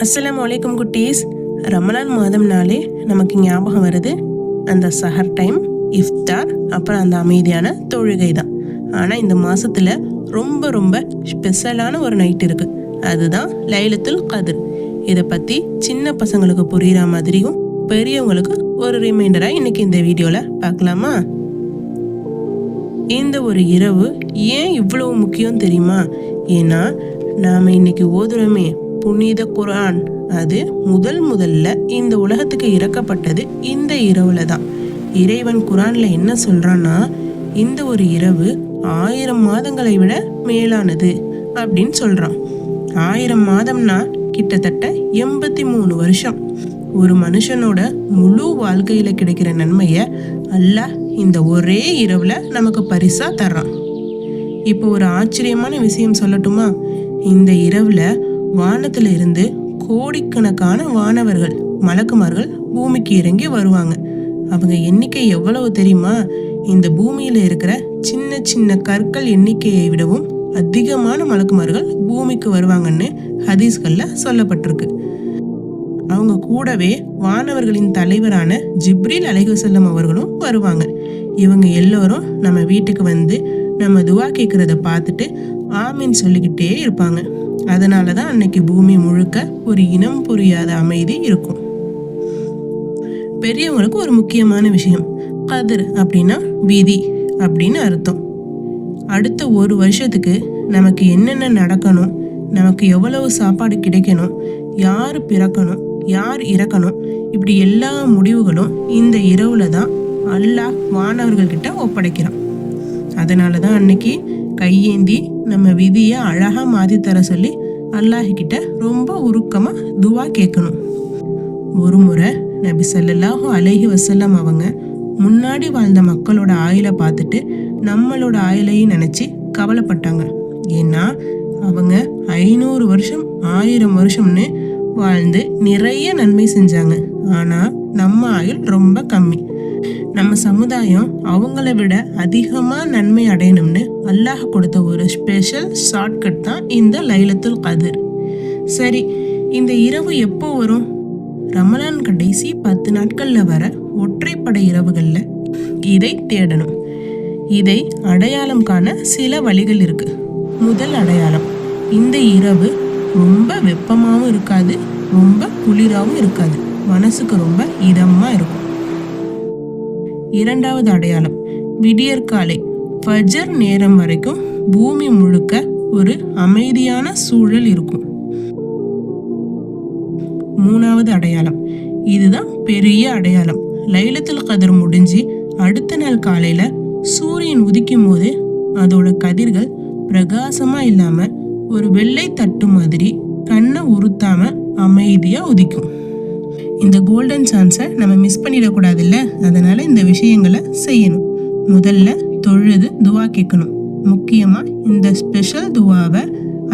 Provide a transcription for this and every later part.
அஸ்ஸலாமு அலைக்கும் குட்டீஸ். ரமலான் மாதம்னாலே நமக்கு ஞாபகம் வருது அந்த சஹர் டைம், இஃப்தார், அப்புறம் அந்த அமைதியான தொழுகை தான். ஆனால் இந்த மாதத்தில் ரொம்ப ரொம்ப ஸ்பெஷலான ஒரு நைட் இருக்குது. அதுதான் லைலத்துல் கத்ர். இதை பற்றி சின்ன பசங்களுக்கு புரிகிற மாதிரியும் பெரியவங்களுக்கு ஒரு ரிமைண்டராக இன்னைக்கு இந்த வீடியோவில் பார்க்கலாமா? இந்த ஒரு இரவு ஏன் இவ்வளவு முக்கியம் தெரியுமா? ஏன்னா நாம் இன்னைக்கு ஓதுறோமே புனித குர்ஆன், அது முதல்ல இந்த உலகத்துக்கு இறக்கப்பட்டது இந்த இரவுல தான். இறைவன் குர்ஆன்ல என்ன சொல்றான்னா, இந்த ஒரு இரவு 1000 மாதங்களை விட மேலானது அப்படின்னு சொல்றான். 1000 மாதம்னா கிட்டத்தட்ட 83 வருஷம். ஒரு மனுஷனோட முழு வாழ்க்கையில கிடைக்கிற நன்மைய அல்லாஹ் இந்த ஒரே இரவுல நமக்கு பரிசா தர்றான். இப்போ ஒரு ஆச்சரியமான விஷயம் சொல்லட்டுமா? இந்த இரவுல வானத்துல இருந்து கோடிக்கணக்கான வானவர்கள், மலக்குமார்கள் பூமிக்கு இறங்கி வருவாங்க. அவங்க எண்ணிக்கை எவ்வளவு தெரியுமா? இந்த பூமியில இருக்கிற சின்ன சின்ன கற்கள் எண்ணிக்கையை விடவும் அதிகமான மலக்குமார்கள் பூமிக்கு வருவாங்கன்னு ஹதீஸ்கள்ல சொல்லப்பட்டிருக்கு. அவங்க கூடவே வானவர்களின் தலைவரான ஜிப்ரீல் அலைஹிஸ்ஸலாம் அவர்களும் வருவாங்க. இவங்க எல்லோரும் நம்ம வீட்டுக்கு வந்து நம்ம துவா கேட்கறத பார்த்துட்டு ஆமீன் சொல்லிக்கிட்டே இருப்பாங்க. அதனாலதான் அன்னைக்கு பூமி முழுக்க ஒரு இனம் புரியாத அமைதி இருக்கும். பெரியவங்களுக்கு ஒரு முக்கியமான விஷயம், கத்ர் அப்படின்னா விதி அப்படின்னு அர்த்தம். அடுத்த ஒரு வருஷத்துக்கு நமக்கு என்னென்ன நடக்கணும், நமக்கு எவ்வளவு சாப்பாடு கிடைக்கணும், யார் பிறக்கணும், யார் இறக்கணும், இப்படி எல்லா முடிவுகளும் இந்த இரவுல தான் அல்லாஹ் வானவர்கள்கிட்ட ஒப்படைக்கிறான். அதனாலதான் அன்னைக்கு கையேந்தி நம்ம விதியை அழகா மாத்தி தர சொல்லி அல்லாஹ் கிட்ட ரொம்ப உருக்கமா துவா கேட்கணும். ஒரு முறை நபி ஸல்லல்லாஹு அலைஹி வஸல்லம் அவங்க முன்னாடி வாழ்ந்த மக்களோட ஆயுளை பார்த்துட்டு நம்மளோட ஆயுளையும் நினைச்சு கவலைப்பட்டாங்க. ஏன்னா அவங்க 500 வருஷம் 1000 வருஷம்னு வாழ்ந்து நிறைய நன்மை செஞ்சாங்க. ஆனா நம்ம ஆயுள் ரொம்ப கம்மி. நம்ம சமுதாயம் அவங்கள விட அதிகமா நன்மை அடையணும்னு அல்லாஹ் கொடுத்த ஒரு ஸ்பெஷல் ஷார்ட்கட் தான் இந்த லைலத்துல் கத்ர். சரி, இந்த இரவு எப்போ வரும்? ரமலான் கடைசி 10 நாட்கள்ல வர ஒற்றைப்படை இரவுகள்ல இதை தேடணும். இதை அடையாளம் காண சில வழிகள் இருக்கு. முதல் அடையாளம், இந்த இரவு ரொம்ப வெப்பமாகவும் இருக்காது, ரொம்ப குளிராகவும் இருக்காது, மனசுக்கு ரொம்ப இதமா இருக்கும். இரண்டாவது அடையாளம், விடியற்காலை ஃபஜர் நேரம் வரைக்கும் பூமி முழுக்க ஒரு அமைதியான சூழல் இருக்கும். மூணாவது அடையாளம், இதுதான் பெரிய அடையாளம், லைலத்துல் கத்ர் முடிஞ்சு அடுத்த நாள் காலையில சூரியன் உதிக்கும் போது அதோட கதிர்கள் பிரகாசமா இல்லாம ஒரு வெள்ளை தட்டு மாதிரி கண்ணை உறுத்தாம அமைதியா உதிக்கும். இந்த கோல்டன் சான்ஸை நம்ம மிஸ் பண்ணிடக்கூடாதுல்ல. அதனால இந்த விஷயங்களை செய்யணும். முதல்ல தொழுது துவா கேட்கணும். முக்கியமா இந்த ஸ்பெஷல் துவாவை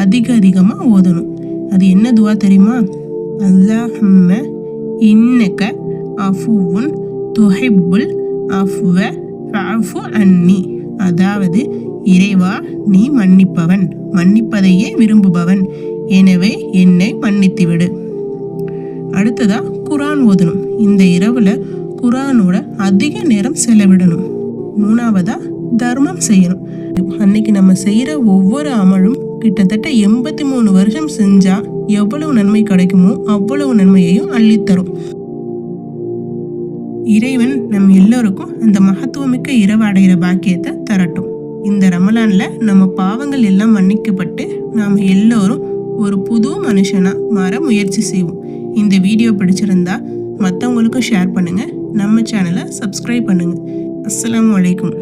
அதிகமா ஓதணும். அது என்ன துவா தெரியுமா? அல்லாஹும்ம இன்னக அஃபுவுன் துஹிப்புல் அஃப்வ ஃபஅஃபு அன்னி. அதாவது, இறைவா, நீ மன்னிப்பவன், மன்னிப்பதையே விரும்புபவன், எனவே என்னை மன்னித்து விடு. அடுத்ததா குர்ஆன் ஓதணும். இந்த இரவுல குர்ஆனோட அதிக நேரம் செலவிடணும். மூணாவதா தர்மம் செய்யணும். அன்னைக்கு நம்ம செய்யற ஒவ்வொரு அமலும் கிட்டத்தட்ட 83 வருஷம் செஞ்சா எவ்வளவு நன்மை கிடைக்குமோ அவ்வளவு நன்மையையும் அள்ளித்தரும். இறைவன் நம் எல்லோருக்கும் அந்த மகத்துவமிக்க இரவு அடைகிற பாக்கியத்தை தரட்டும். இந்த ரமலான்ல நம்ம பாவங்கள் எல்லாம் மன்னிக்கப்பட்டு நாம் எல்லோரும் ஒரு புது மனுஷனா மாற முயற்சி செய்வோம். இந்த வீடியோ பிடிச்சிருந்தா மற்றவங்களுக்கும் ஷேர் பண்ணுங்க. நம்ம சேனலை சப்ஸ்கிரைப் பண்ணுங்க. அஸ்ஸலாமு அலைக்கும்.